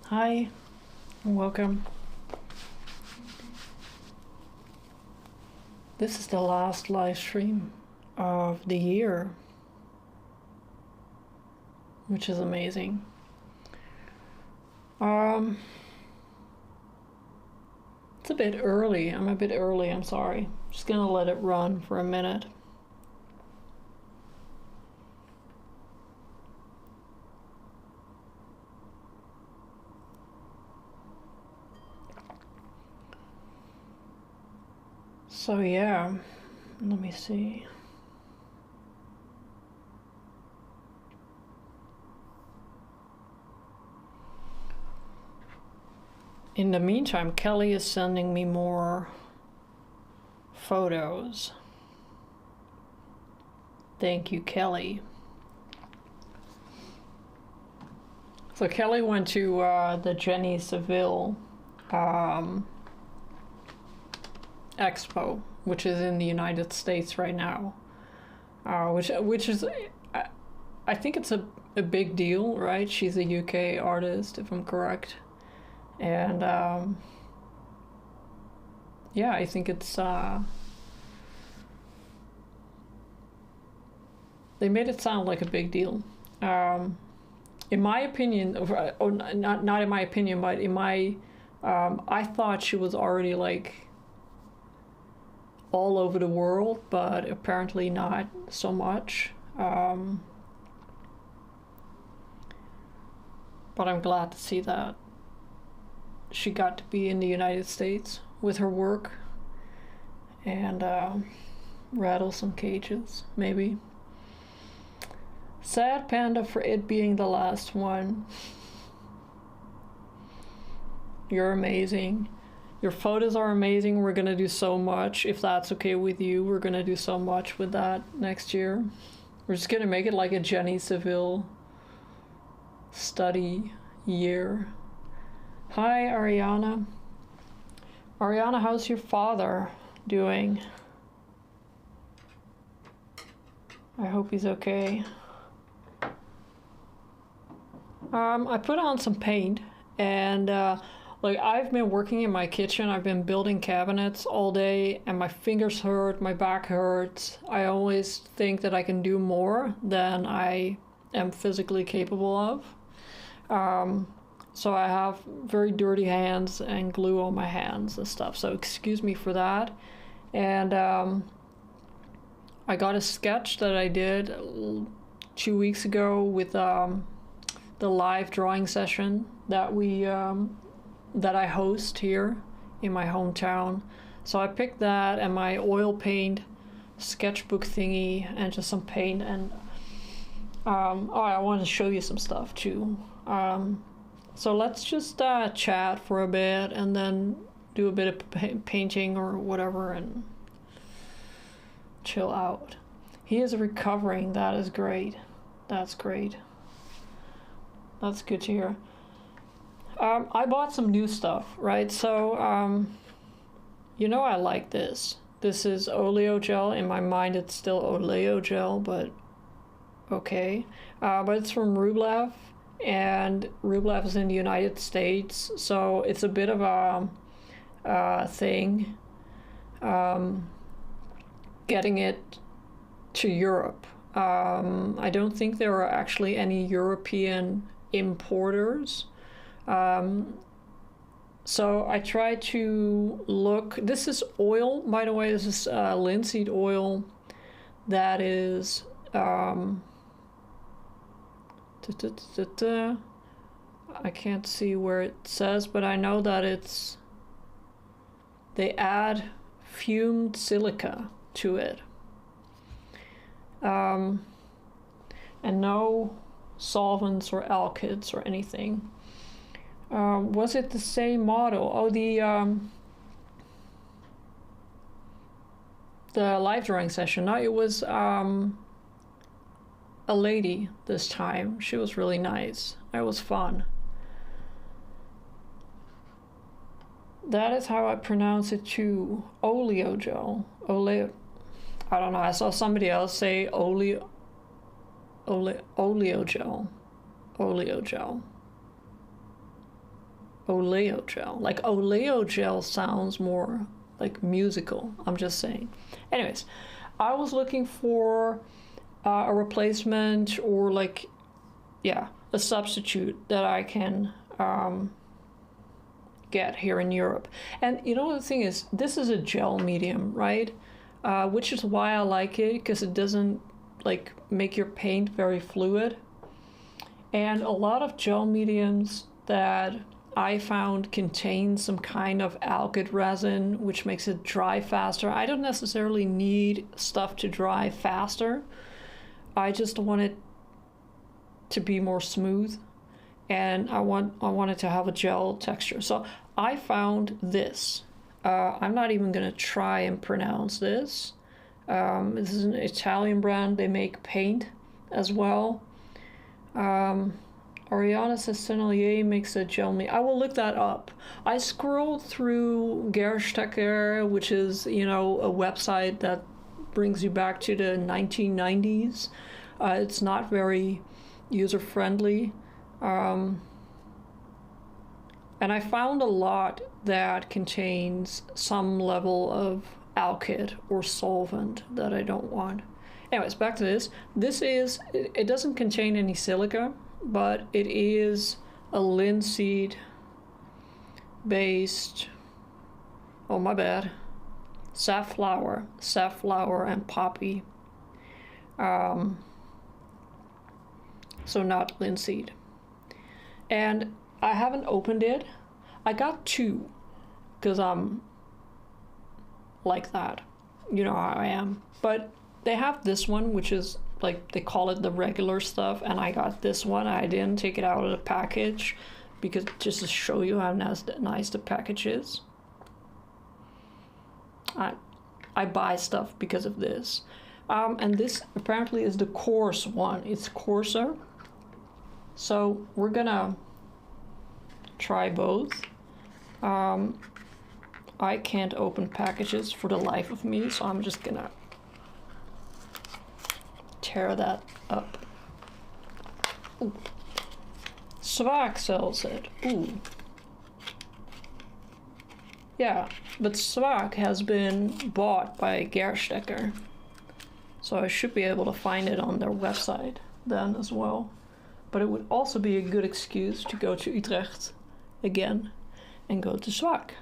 Hi, welcome. This is the last live stream of the year, which is amazing. It's a bit early. I'm a bit early, I'm sorry. Just gonna let it run for a minute. So yeah, let me see. In the meantime, Kelly is sending me more photos. Thank you, Kelly. So Kelly went to the Jenny Seville Expo, which is in the United States right now, which is, I think it's a big deal, right? She's a UK artist, if I'm correct, and yeah, I think it's they made it sound like a big deal. In my opinion, or not in my opinion, but in my, I thought she was already like all over the world, but apparently not so much. But I'm glad to see that she got to be in the United States with her work and rattle some cages, maybe. Sad panda for it being the last one. You're amazing. Your photos are amazing. We're gonna do so much. If that's okay with you, we're gonna do so much with that next year. We're just gonna make it like a Jenny Seville study year. Hi, Ariana. Ariana, how's your father doing? I hope he's okay. I put on some paint and like I've been working in my kitchen. I've been building cabinets all day and my fingers hurt, my back hurts. I always think that I can do more than I am physically capable of. So I have very dirty hands and glue on my hands and stuff. So excuse me for that. And I got a sketch that I did 2 weeks ago with the live drawing session that that I host here in my hometown. So I picked that and my oil paint sketchbook thingy and just some paint and oh, I want to show you some stuff too. So let's just chat for a bit and then do a bit of painting or whatever and chill out. He is recovering. That is great. That's great. That's good to hear. I bought some new stuff, right? So, you know, I like this. This is oleo gel. In my mind, it's still oleo gel, but okay. But it's from Rublev, and Rublev is in the United States, so it's a bit of a thing getting it to Europe. I don't think there are actually any European importers. So I try to look. This is oil, by the way. This is linseed oil that is I can't see where it says, but I know that it's, they add fumed silica to it, and no solvents or alkyds or anything. Was it the same model? Oh, the live drawing session. No, it was a lady this time. She was really nice. It was fun. That is how I pronounce it too. Oleo gel. Oleo. I don't know. I saw somebody else say oleo gel. Oleo gel. oleo gel. Like oleo gel sounds more like musical, I'm just saying. Anyways, I was looking for a replacement, or like, yeah, a substitute that I can get here in Europe. And you know, the thing is, this is a gel medium, right? Which is why I like it, because it doesn't like make your paint very fluid. And a lot of gel mediums that I found contain some kind of alkyd resin, which makes it dry faster. I don't necessarily need stuff to dry faster. I just want it to be more smooth, and I want it to have a gel texture. So I found this. I'm not even gonna try and pronounce this. This is an Italian brand. They make paint as well. Ariana says Sennelier makes a gel me. I will look that up. I scrolled through Gerstecker, which is, you know, a website that brings you back to the 1990s. It's not very user-friendly. And I found a lot that contains some level of alkyd or solvent that I don't want. Anyways, back to this. This is, it doesn't contain any silica, but it is a linseed based, oh my bad, safflower and poppy. So not linseed. And I haven't opened it. I got two, because I'm like that. You know how I am. But they have this one, which is like, they call it the regular stuff, and I got this one. I didn't take it out of the package, because just to show you how nice the package is. I buy stuff because of this. And this apparently is the coarse one. It's coarser. So we're gonna try both. I can't open packages for the life of me, so I'm just gonna tear that up. Ooh. Swag sells it. Ooh. Yeah, but Swag has been bought by Gerstecker, so I should be able to find it on their website then as well. But it would also be a good excuse to go to Utrecht again and go to Swag.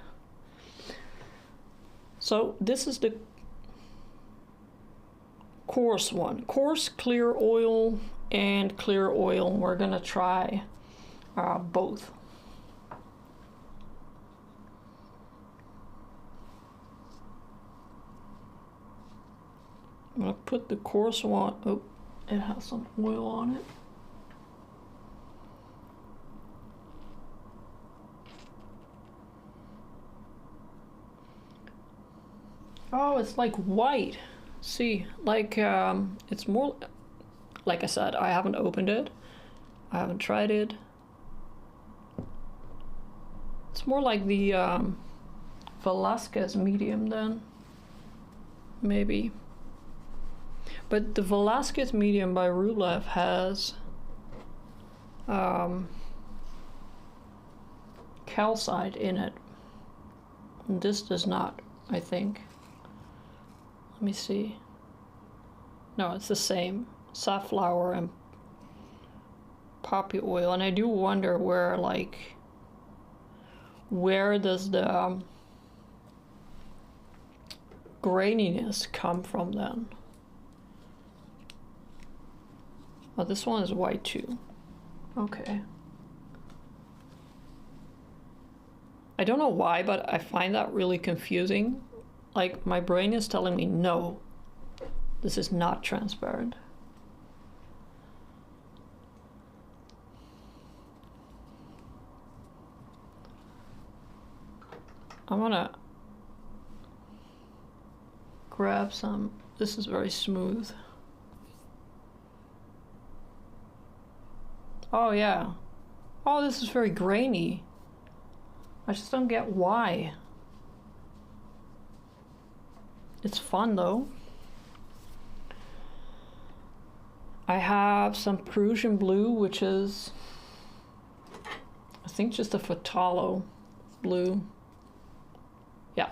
So this is the coarse one. Coarse clear oil and clear oil. We're gonna try both. I'm gonna put the coarse one, oh, it has some oil on it. Oh, it's like white. See, like, it's more, like I said, I haven't opened it. I haven't tried it. It's more like the Velasquez medium then, maybe. But the Velasquez medium by Rublev has calcite in it. And this does not, I think. Let me see. No, it's the same. Safflower and poppy oil. And I do wonder where, like, where does the graininess come from then? Oh, this one is white too. Okay. I don't know why, but I find that really confusing. Like, my brain is telling me, no, this is not transparent. I'm gonna grab some. This is very smooth. Oh yeah. Oh, this is very grainy. I just don't get why. It's fun though. I have some Prussian blue, which is, I think just a phthalo blue. Yeah.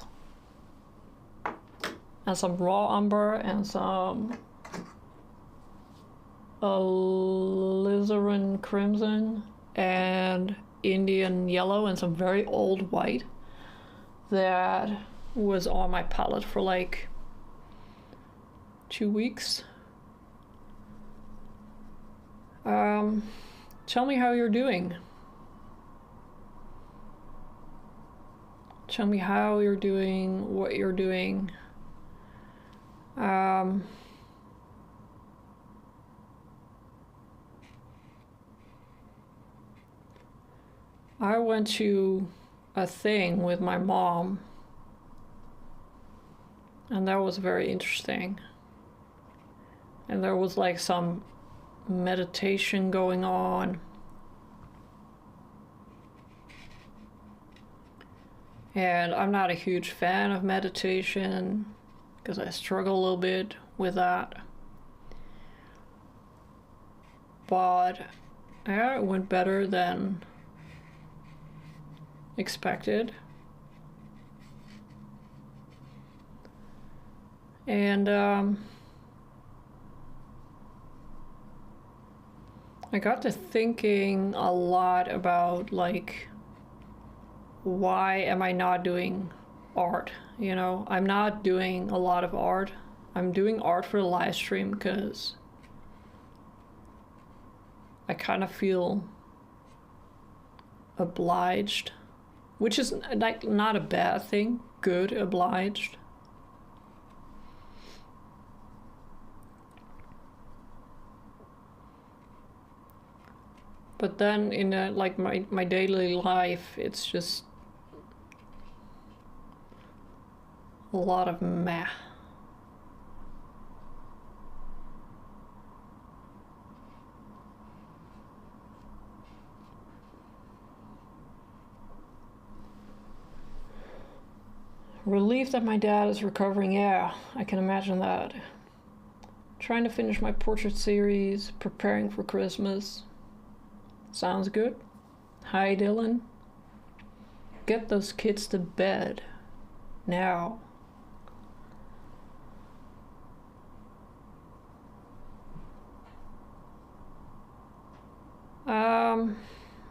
And some raw umber and some alizarin crimson and Indian yellow and some very old white that was on my palette for like 2 weeks. Tell me how you're doing. Tell me how you're doing, what you're doing. I went to a thing with my mom, and that was very interesting. And there was like some meditation going on. And I'm not a huge fan of meditation because I struggle a little bit with that. But yeah, it went better than expected. And I got to thinking a lot about like, why am I not doing art? You know, I'm not doing a lot of art. I'm doing art for the live stream because I kind of feel obliged, which is like not a bad thing. Good, obliged. But then in like my daily life, it's just a lot of meh. Relief that my dad is recovering, yeah, I can imagine that. Trying to finish my portrait series, preparing for Christmas. Sounds good. Hi, Dylan. Get those kids to bed. Now.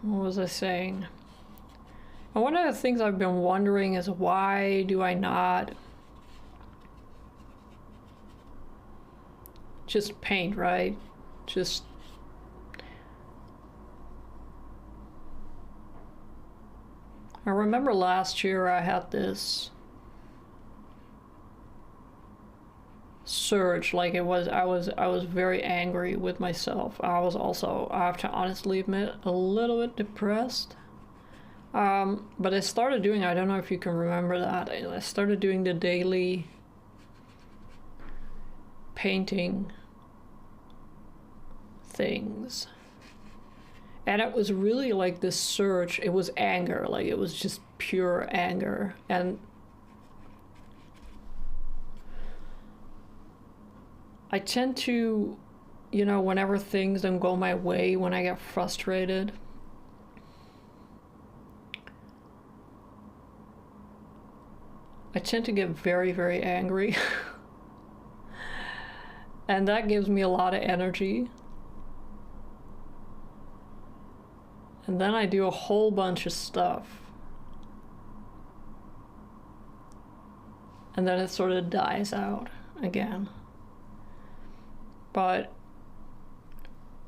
What was I saying? One of the things I've been wondering is why do I not just paint, right? Just I remember last year I had this surge, like I was very angry with myself. I was also, I have to honestly admit, a little bit depressed. But I started doing, I don't know if you can remember that, I started doing the daily painting things. And it was really like this surge, it was anger, like it was just pure anger. And I tend to, you know, whenever things don't go my way, when I get frustrated, I tend to get very, very angry. And that gives me a lot of energy. And then I do a whole bunch of stuff. And then it sort of dies out again. But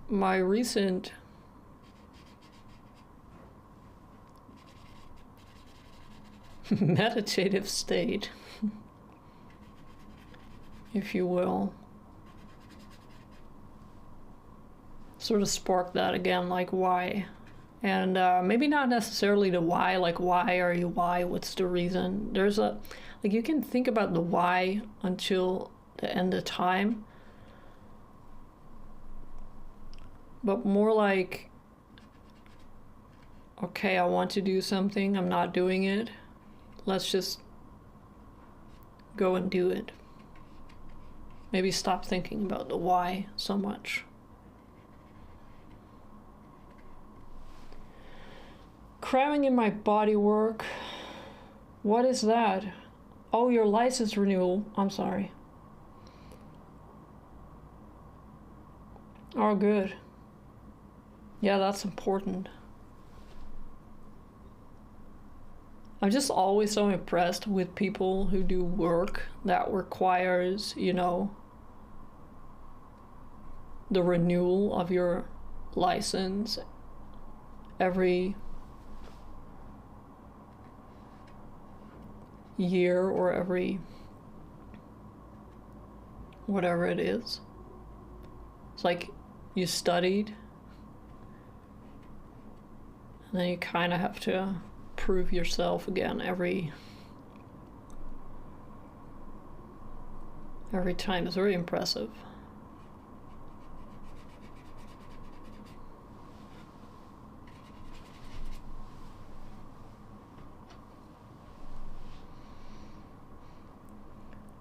my recent meditative state, if you will, sort of sparked that again, like why? And maybe not necessarily the why, like why are you, why, what's the reason? There's a, like you can think about the why until the end of time, but more like, okay, I want to do something, I'm not doing it, let's just go and do it. Maybe stop thinking about the why so much. Cramming in my body work. What is that? Oh, your license renewal. I'm sorry. Oh, good. Yeah, that's important. I'm just always so impressed with people who do work that requires, you know, the renewal of your license every year or every whatever it is. It's like you studied and then you kind of have to prove yourself again every time. It's very impressive.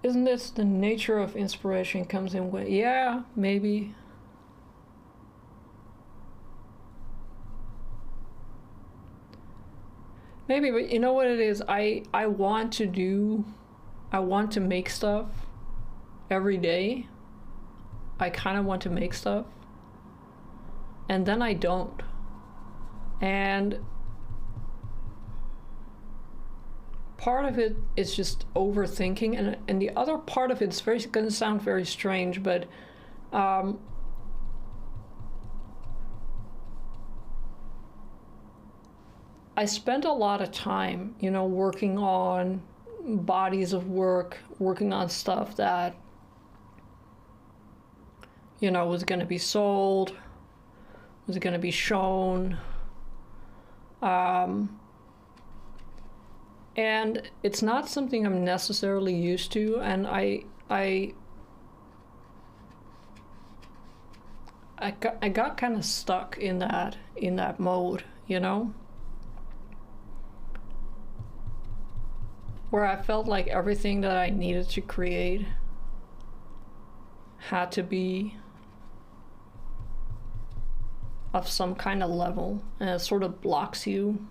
Isn't this the nature of inspiration comes in way? Yeah, maybe. Maybe, but you know what it is? I want to make stuff every day. I kind of want to make stuff. And then I don't. And part of it is just overthinking, and the other part of it's going to sound very strange, but I spent a lot of time, you know, working on bodies of work, working on stuff that, you know, was going to be sold, was going to be shown. And it's not something I'm necessarily used to, and I got kind of stuck in that mode, you know, where I felt like everything that I needed to create had to be of some kind of level, and it sort of blocks you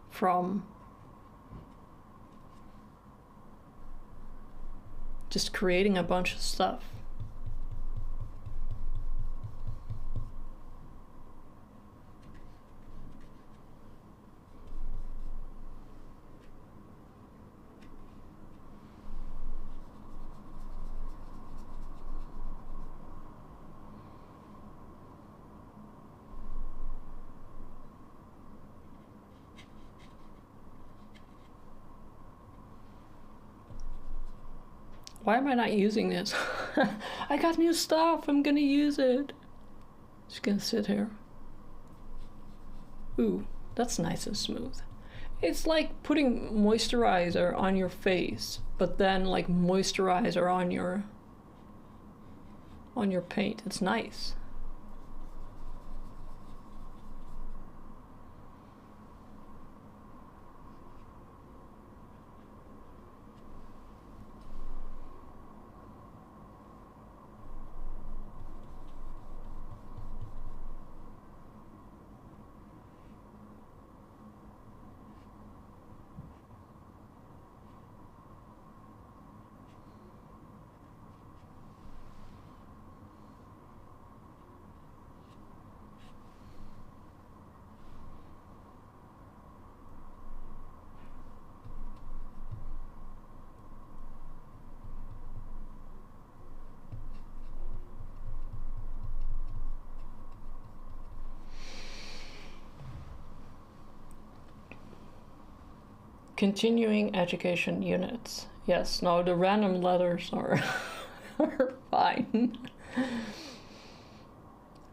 from just creating a bunch of stuff. Why am I not using this? I got new stuff, I'm gonna use it. Just gonna sit here. Ooh, that's nice and smooth. It's like putting moisturizer on your face, but then like moisturizer on your paint. It's nice. Continuing education units. Yes, no, the random letters are fine.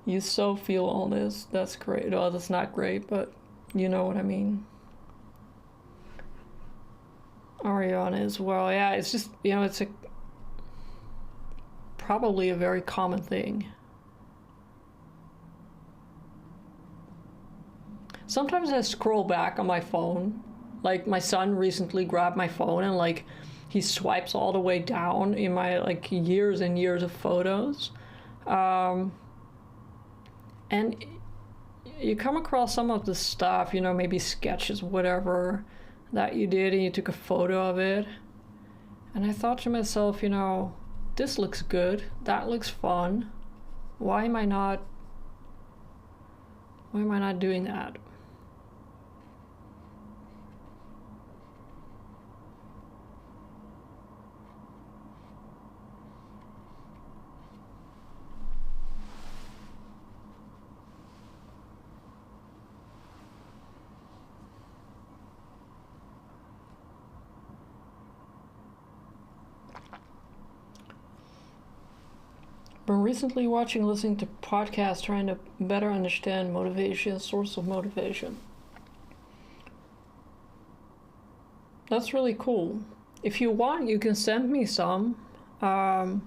You so feel all this. That's great. Oh, that's not great, but you know what I mean. Ariana as well. Yeah, it's just, you know, it's probably a very common thing. Sometimes I scroll back on my phone. Like, my son recently grabbed my phone and, like, he swipes all the way down in my, like, years and years of photos. And you come across some of the stuff, you know, maybe sketches, whatever, that you did, and you took a photo of it. And I thought to myself, you know, this looks good, that looks fun. Why am I not doing that? Been recently listening to podcasts, trying to better understand motivation, source of motivation. That's really cool. If you want, you can send me some that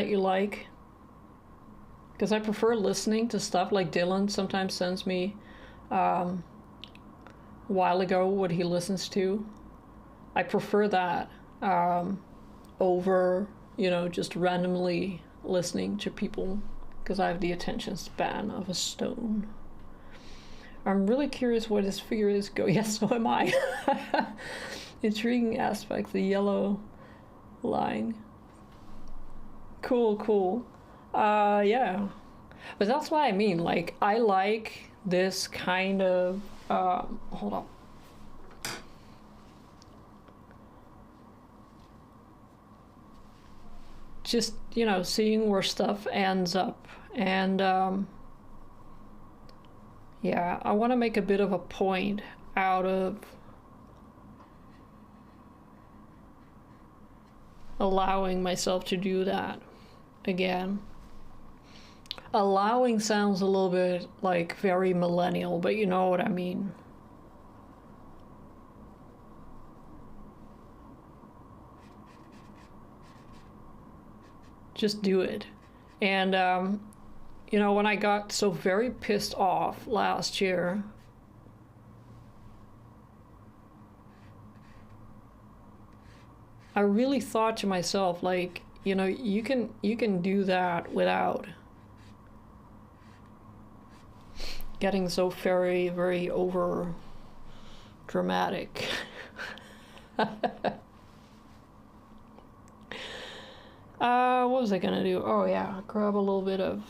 you like, because I prefer listening to stuff like Dylan sometimes sends me a while ago what he listens to. I prefer that over, you know, just randomly listening to people, because I have the attention span of a stone. I'm really curious where this figure is going. Yes, so am I. Intriguing aspect, the yellow line. Cool. Yeah. But that's what I mean. Like, I like this kind of, hold on. Just, you know, seeing where stuff ends up. And yeah, I want to make a bit of a point out of allowing myself to do that again. Allowing sounds a little bit like very millennial, but you know what I mean. Just do it. And you know, when I got so very pissed off last year, I really thought to myself, like, you know, you can do that without getting so very, very over dramatic. What was I gonna do? Oh yeah, grab a little bit of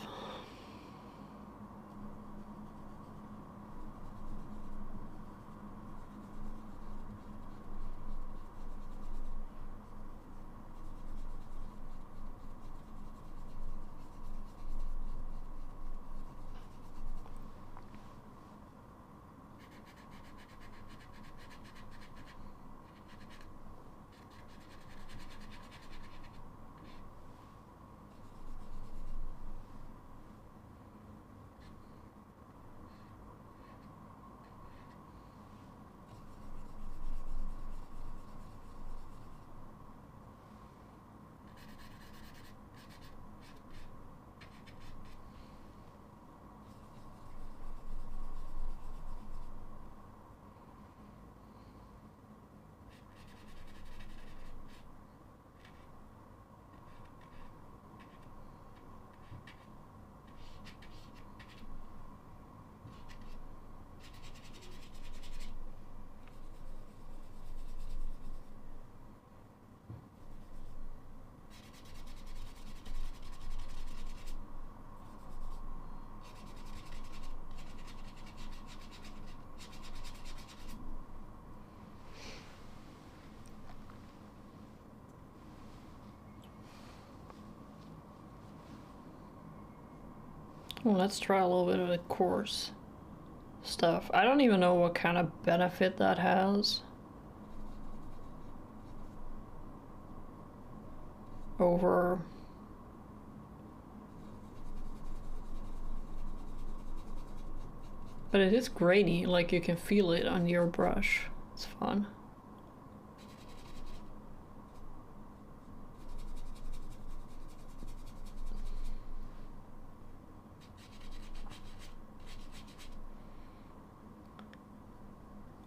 well, let's try a little bit of the coarse stuff. I don't even know what kind of benefit that has over but it is grainy, like you can feel it on your brush. It's fun.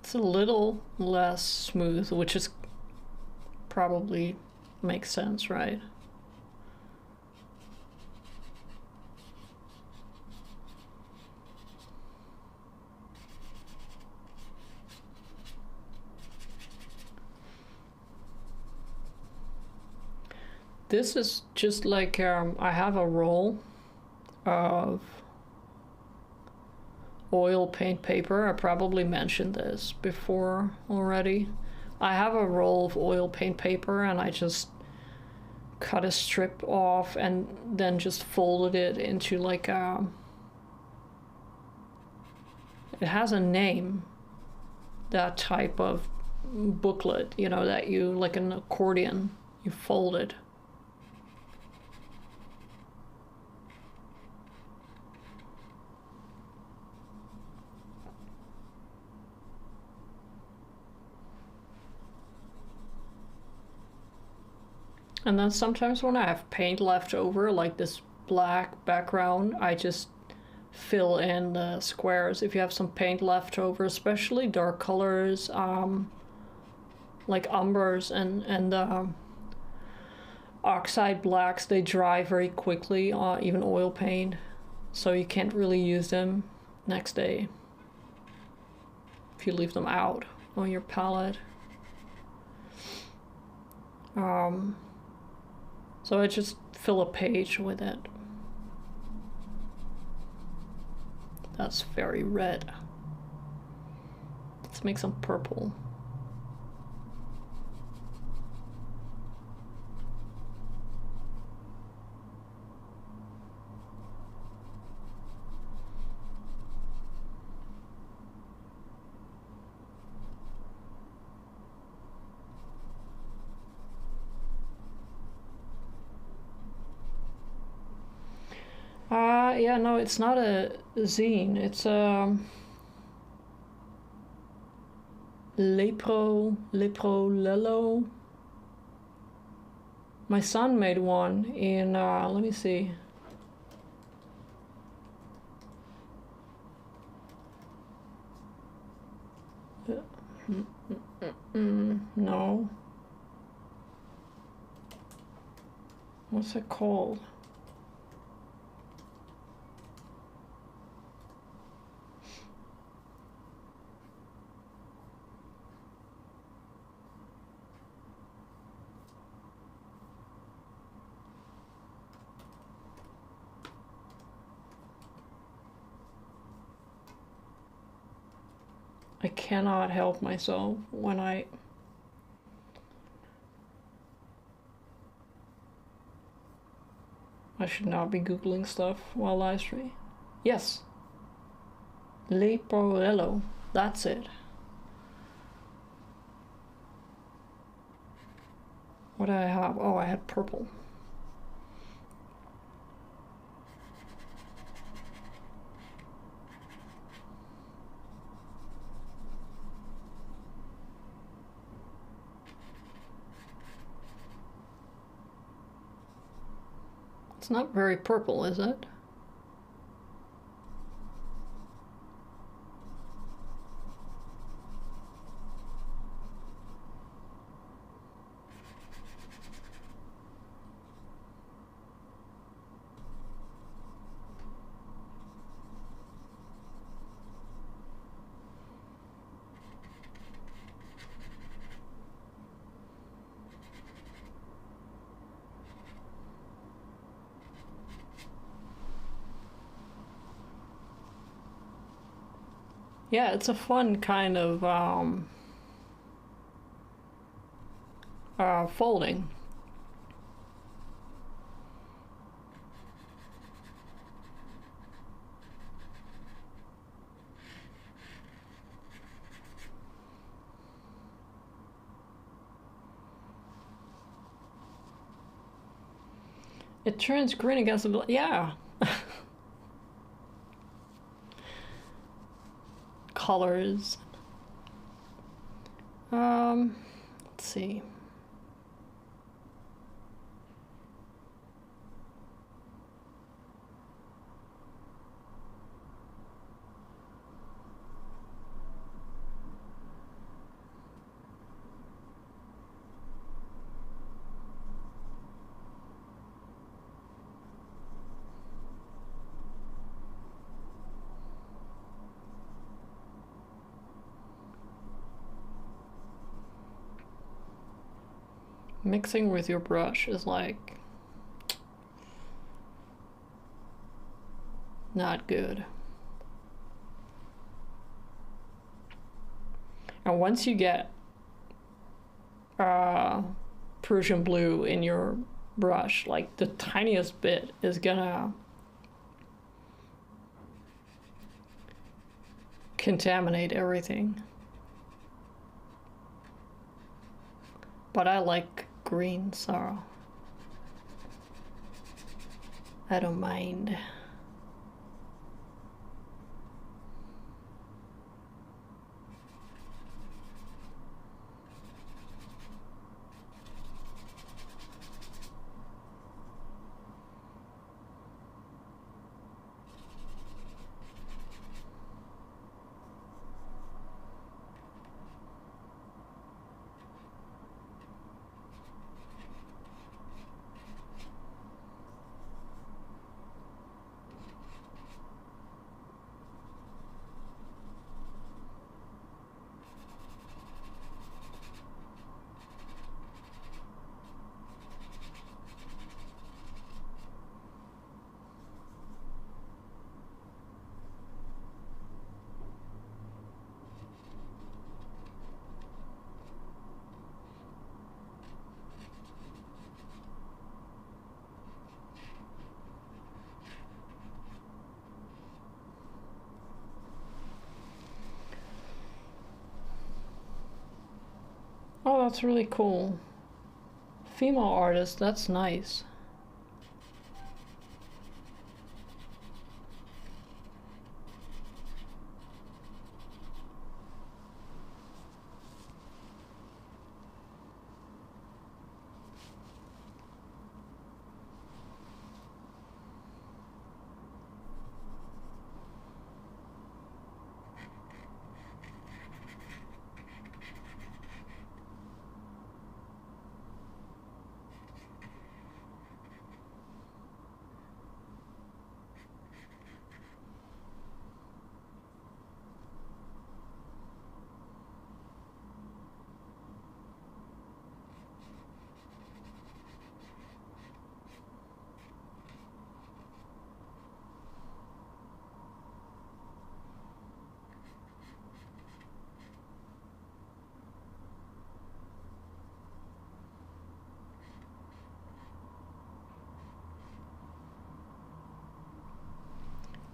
It's a little less smooth, which is probably makes sense, right? This is just like, I have a roll of oil paint paper. I probably mentioned this before already. I have a roll of oil paint paper and I just cut a strip off and then just folded it into like a... It has a name, that type of booklet, you know, that you, like an accordion, you fold it. And then sometimes when I have paint left over, like this black background, I just fill in the squares. If you have some paint left over, especially dark colors, like umbers and oxide blacks, they dry very quickly, even oil paint, so you can't really use them next day if you leave them out on your palette. So I just fill a page with it. That's very red. Let's make some purple. Yeah, no, it's not a zine. It's a Leprolello. My son made one in, let me see. No. What's it called? I cannot help myself when I should not be Googling stuff while live streaming. Yes. Leporello. That's it. What did I have? Oh, I had purple. It's not very purple, is it? Yeah, it's a fun kind of folding. It turns green against the black. Yeah. Colors. Let's see. Mixing with your brush is like not good. And once you get Prussian blue in your brush, like the tiniest bit is gonna contaminate everything. But I like green, so I don't mind. Oh, that's really cool. Female artist, that's nice.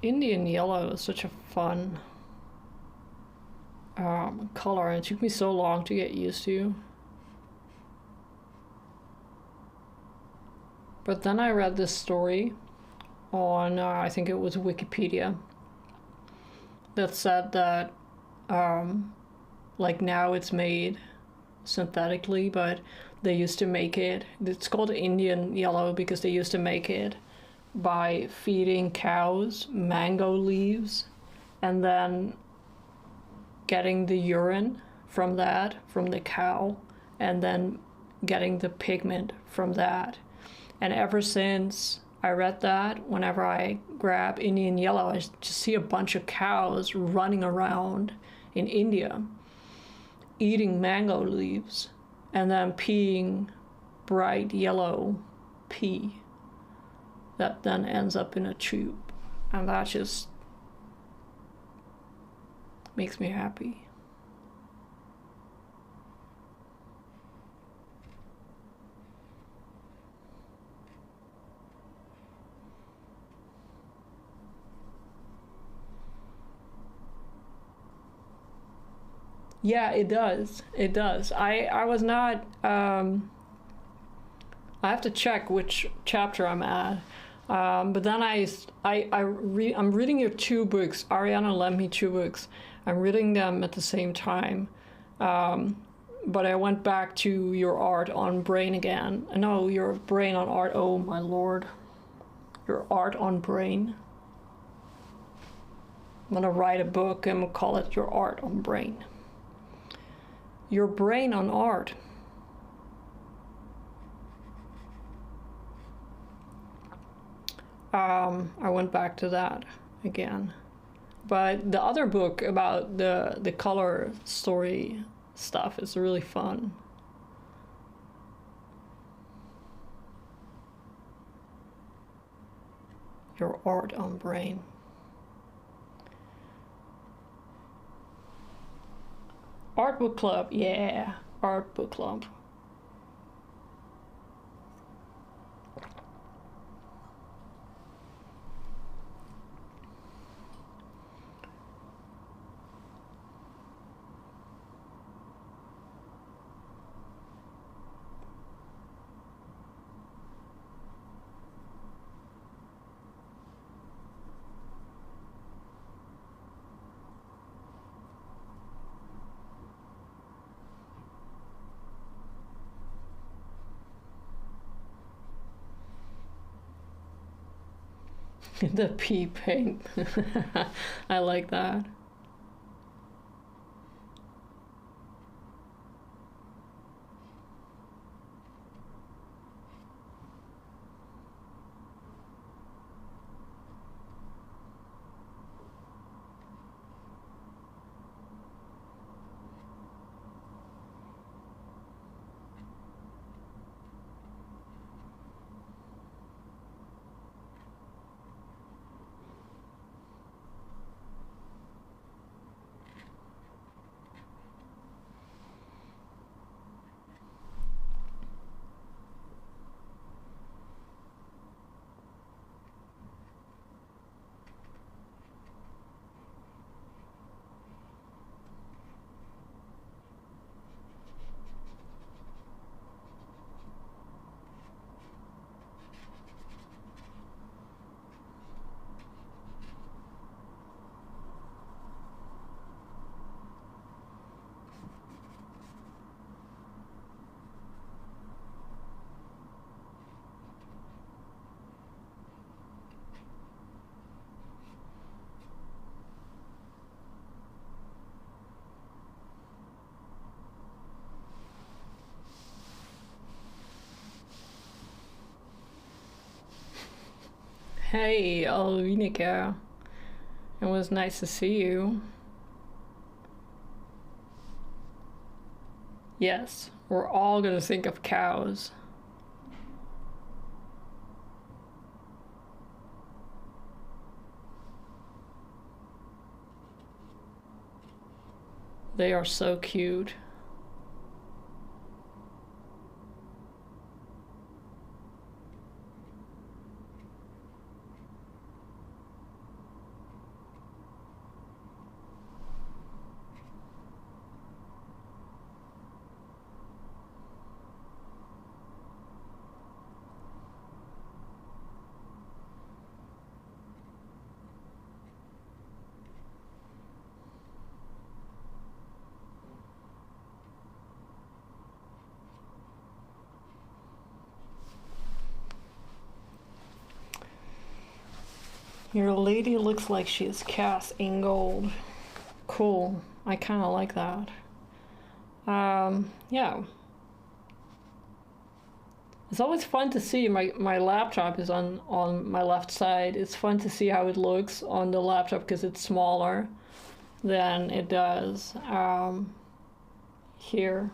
Indian yellow is such a fun color, and it took me so long to get used to. But then I read this story on, I think it was Wikipedia, that said that like now it's made synthetically, but they used to make it, it's called Indian yellow because they used to make it by feeding cows mango leaves and then getting the urine from that, from the cow, and then getting the pigment from that. And ever since I read that, whenever I grab Indian yellow, I just see a bunch of cows running around in India eating mango leaves and then peeing bright yellow pee that then ends up in a tube. And that just makes me happy. Yeah, it does. It does. I was not, I have to check which chapter I'm at. But then I'm reading your two books. Ariana lent me two books. I'm reading them at the same time. But I went back to your art on brain again. No, your brain on art. Oh my lord. Your art on brain. I'm gonna write a book and we'll call it Your Art on Brain. Your brain on art. I went back to that again. But the other book about the color story stuff is really fun. Your art on brain. Art book club, yeah. Art book club. The pea paint. I like that. Hey, Alvinica. It was nice to see you. Yes, we're all gonna think of cows. They are so cute. Your lady looks like she is cast in gold. Cool. I kind of like that. Yeah. It's always fun to see. My laptop is on my left side. It's fun to see how it looks on the laptop because it's smaller than it does here.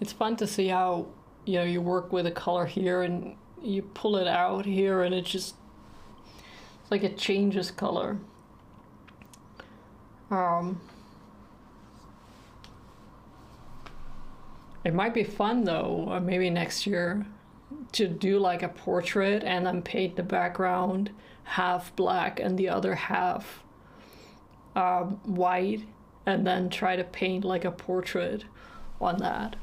It's fun to see how, you know, you work with a color here and you pull it out here and it just, it's like it changes color. It might be fun though, or maybe next year, to do like a portrait and then paint the background half black and the other half white, and then try to paint like a portrait on that.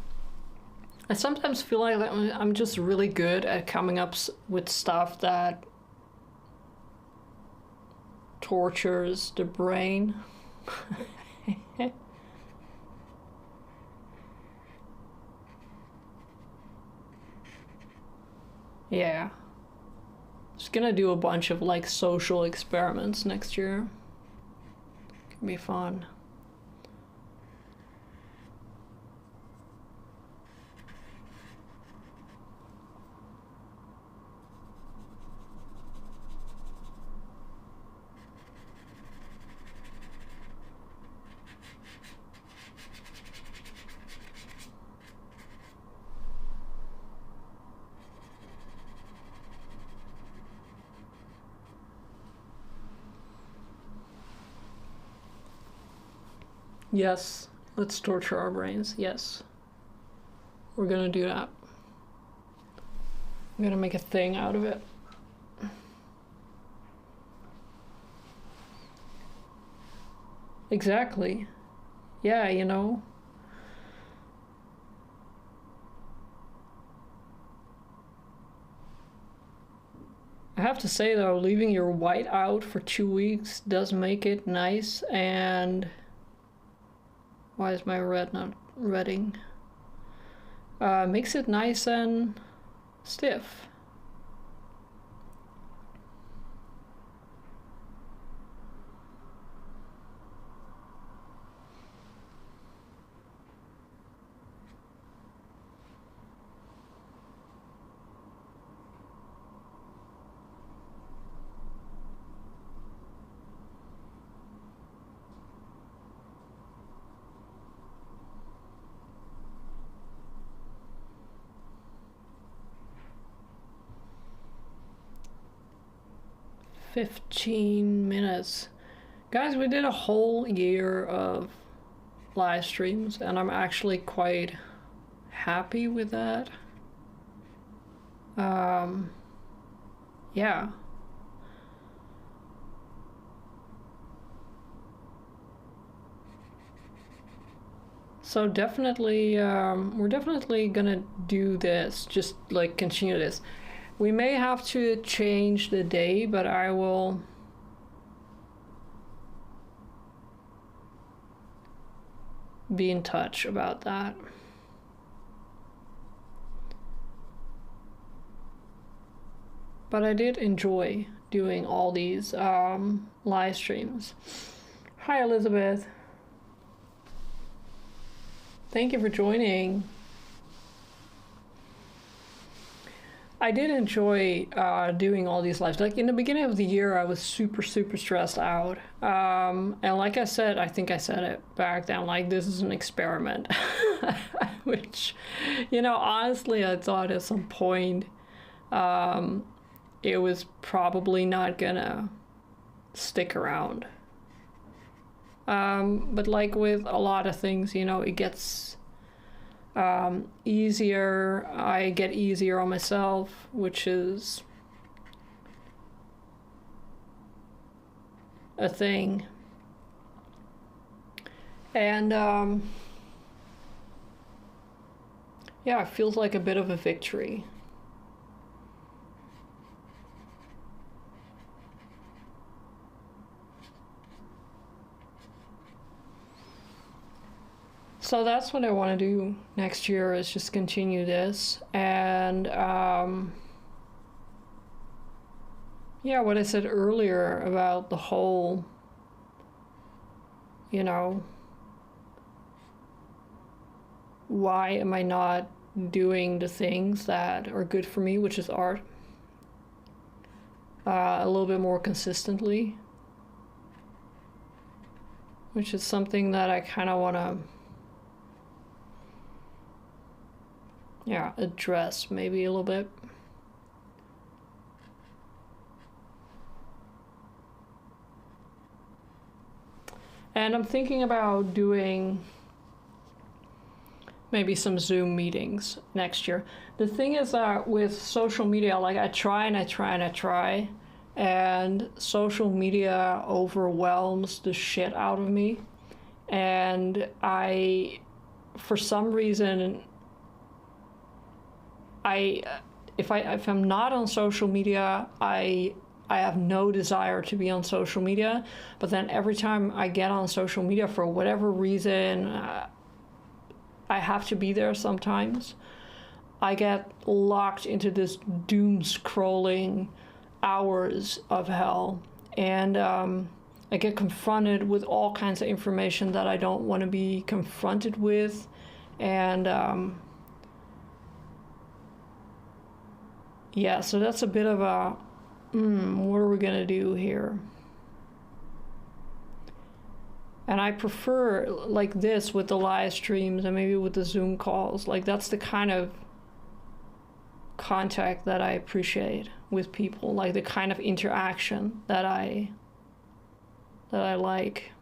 I sometimes feel like I'm just really good at coming up with stuff that tortures the brain. Yeah. Just gonna do a bunch of like social experiments next year. Can be fun. Yes, let's torture our brains. Yes. We're gonna do that. I'm gonna make a thing out of it. Exactly. Yeah, you know. I have to say though, leaving your white out for 2 weeks does make it nice. And why is my red not redding? Makes it nice and stiff. $15 Guys, we did a whole year of live streams and I'm actually quite happy with that. Yeah. So definitely, we're definitely gonna do this, just like continue this. We may have to change the day, but I will be in touch about that. But I did enjoy doing all these live streams. Hi, Elizabeth. Thank you for joining. I did enjoy doing all these lives. Like in the beginning of the year, I was super stressed out. And like I said, I think I said it back then, like this is an experiment. Which, you know, honestly, I thought at some point it was probably not gonna stick around. But like with a lot of things, you know, it gets easier. I get easier on myself, which is a thing. And yeah, it feels like a bit of a victory. So that's what I want to do next year, is just continue this. And yeah, what I said earlier about the whole, you know, why am I not doing the things that are good for me, which is art, a little bit more consistently, which is something that I kind of want to address maybe a little bit. And I'm thinking about doing maybe some Zoom meetings next year. The thing is that with social media, like I try and I try and I try, and social media overwhelms the shit out of me. And for some reason, if I'm not on social media, I have no desire to be on social media. But then every time I get on social media, for whatever reason, I have to be there sometimes, I get locked into this doom scrolling hours of hell. And I get confronted with all kinds of information that I don't want to be confronted with. And yeah, so that's a bit of a, what are we going to do here? And I prefer like this with the live streams and maybe with the Zoom calls. Like that's the kind of contact that I appreciate with people, like the kind of interaction that I like.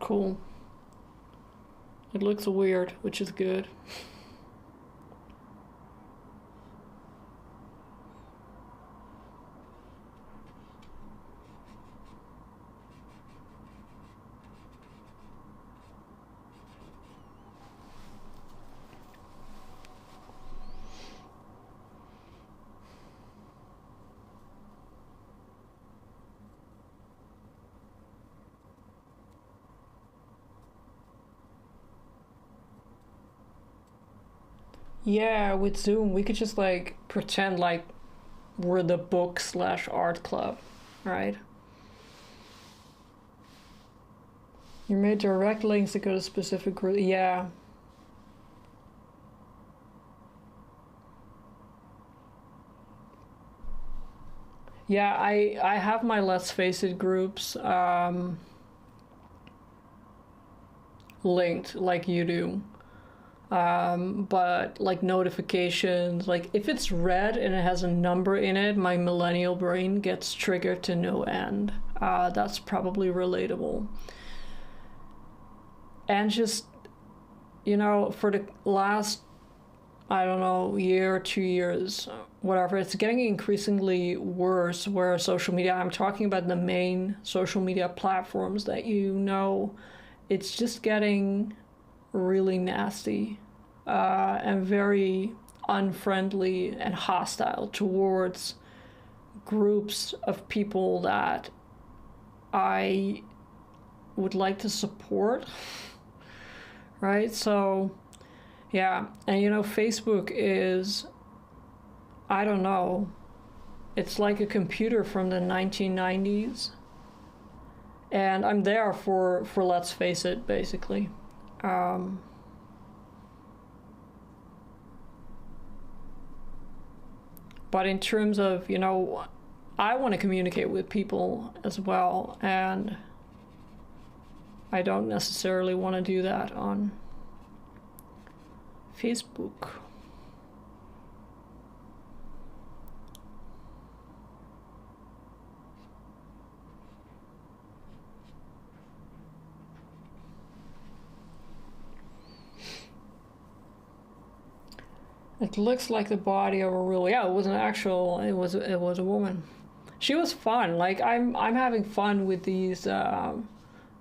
Cool. It looks weird, which is good. Yeah, with Zoom, we could just like pretend like we're the book/art club, right? You made direct links to go to specific group. Yeah. Yeah, I have my Let's Face It groups linked like you do. But like notifications, like if it's red and it has a number in it, my millennial brain gets triggered to no end. That's probably relatable. And just, for the last, I don't know, year, 2 years, whatever, it's getting increasingly worse where social media, I'm talking about the main social media platforms that it's just getting really nasty and very unfriendly and hostile towards groups of people that I would like to support, right? So yeah, and Facebook is, I don't know, it's like a computer from the 1990s, and I'm there for Let's Face It, basically. But in terms of, I want to communicate with people as well, and I don't necessarily want to do that on Facebook. It looks like the body of a real, yeah, it was a woman. She was fun. Like I'm having fun with these. I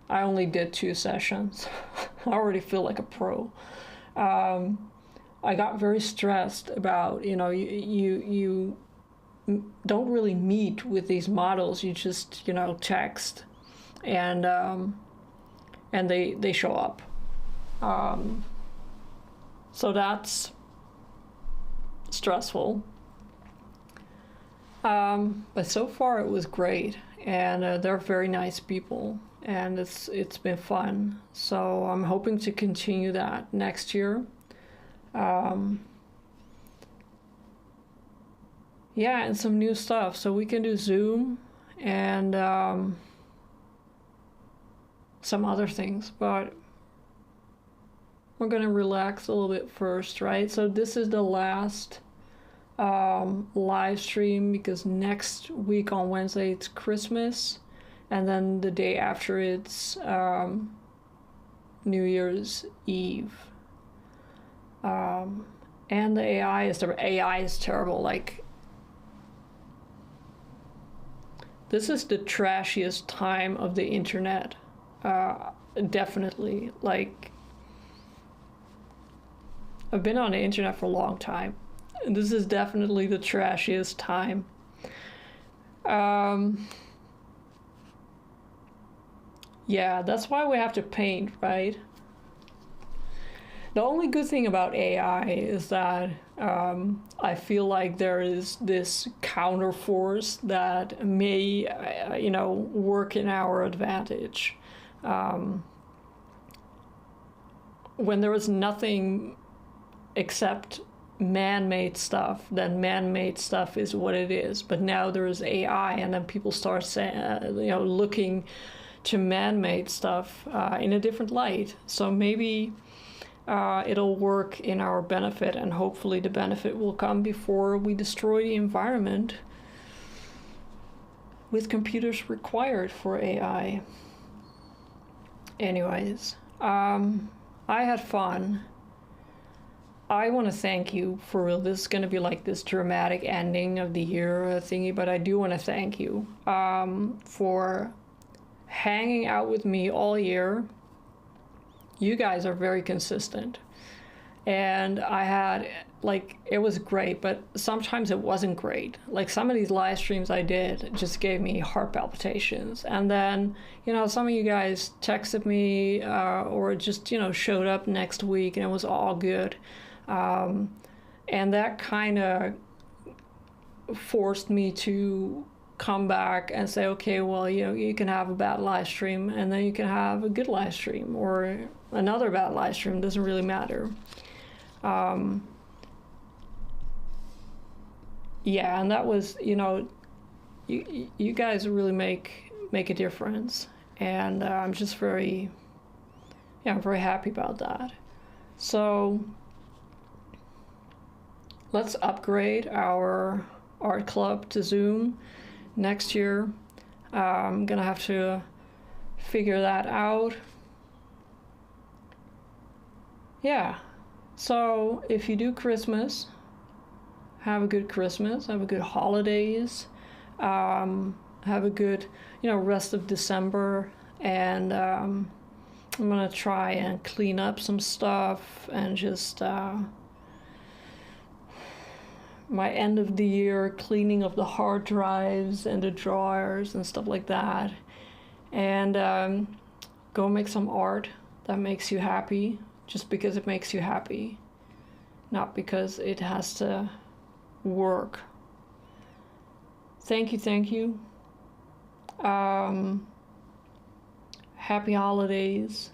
only did 2 sessions. I already feel like a pro. I got very stressed about, you don't really meet with these models. You just, text, and they show up. So that's stressful. But so far it was great, and they're very nice people, and it's been fun. So I'm hoping to continue that next year. Yeah, and some new stuff. So we can do Zoom and some other things, but we're gonna relax a little bit first, right? So this is the last live stream, because next week on Wednesday it's Christmas, and then the day after it's New Year's Eve. And the AI is terrible. Like, this is the trashiest time of the internet. Definitely. Like, I've been on the internet for a long time, and this is definitely the trashiest time. Yeah, that's why we have to paint, right? The only good thing about AI is that I feel like there is this counter force that may, work in our advantage. When there is nothing except man-made stuff, then man-made stuff is what it is. But now there is AI, and then people start saying, looking to man-made stuff in a different light. So maybe it'll work in our benefit, and hopefully the benefit will come before we destroy the environment with computers required for AI. Anyways, I had fun. I want to thank you for real. This is going to be like this dramatic ending of the year thingy, but I do want to thank you for hanging out with me all year. You guys are very consistent, and I had, like, it was great, but sometimes it wasn't great. Like, some of these live streams I did just gave me heart palpitations, and then, some of you guys texted me or just, showed up next week, and it was all good. And that kind of forced me to come back and say, okay, well, you can have a bad live stream, and then you can have a good live stream, or another bad live stream. Doesn't really matter. Yeah, and that was, you guys really make a difference, and I'm just I'm very happy about that. So let's upgrade our art club to Zoom next year. I'm gonna have to figure that out. Yeah, so if you do Christmas, have a good Christmas, have a good holidays, have a good, rest of December, and I'm gonna try and clean up some stuff, and just my end of the year cleaning of the hard drives and the drawers and stuff like that, and go make some art that makes you happy, just because it makes you happy, not because it has to work. Thank you. Happy holidays,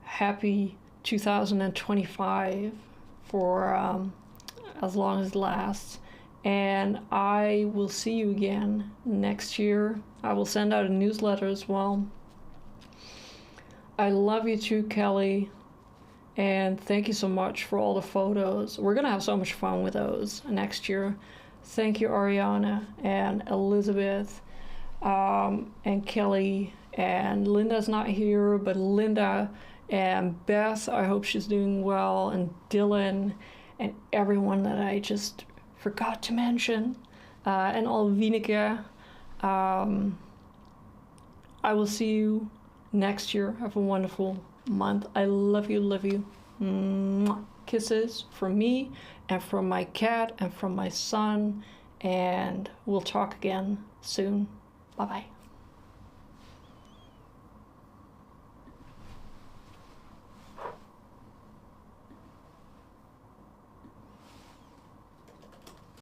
happy 2025 for as long as it lasts, and I will see you again next year. I will send out a newsletter as well. I love you too, Kelly, and thank you so much for all the photos. We're gonna have so much fun with those next year. Thank you, Ariana and Elizabeth, and Kelly, and Linda's not here, but Linda and Beth, I hope she's doing well, and Dylan, and everyone that I just forgot to mention, and all Wieneke. I will see you next year. Have a wonderful month. I love you. Mwah. kisses from me and from my cat and from my son, and we'll talk again soon. Bye-bye.